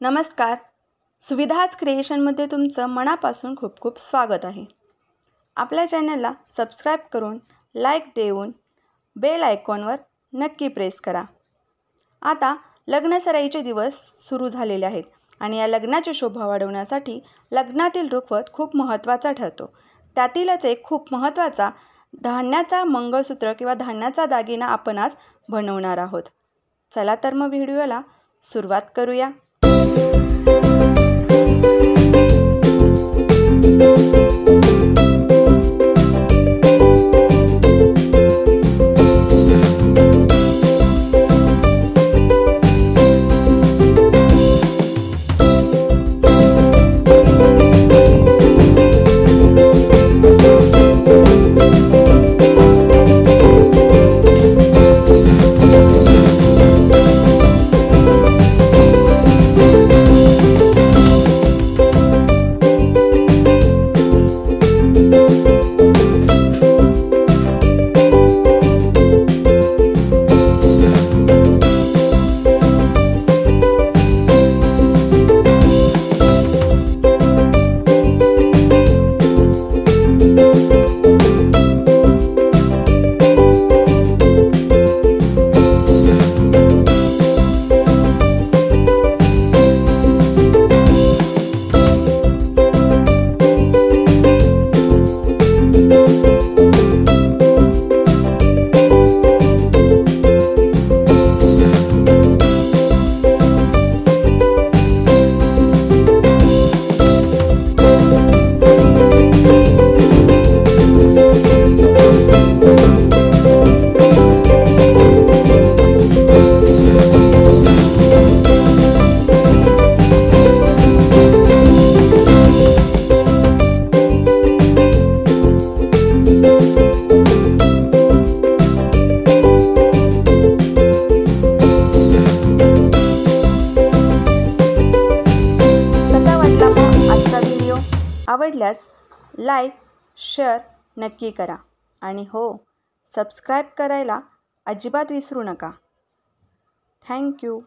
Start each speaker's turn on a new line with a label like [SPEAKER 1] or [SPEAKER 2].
[SPEAKER 1] नमस्कार. सुविधाज क्रिएशनमध्ये तुमचं मनापासून खूप खूप स्वागत आहे. आपल्या चॅनलला सबस्क्राईब करून लाईक देऊन बेल आयकॉनवर नक्की प्रेस करा. आता लग्नसराईचे दिवस सुरू झालेले आहेत आणि या लग्नाची शोभा वाढवण्यासाठी लग्नातील रुखवत खूप महत्त्वाचा ठरतो. त्यातीलच एक खूप महत्त्वाचा धान्याचा मंगळसूत्र किंवा धान्याचा दागिना आपण आज बनवणार आहोत. चला तर मग व्हिडिओला सुरुवात करूया. आवडल्यास लाईक शेअर नक्की करा आणि हो, सबस्क्राईब करायला अजिबात विसरू नका. थँक्यू.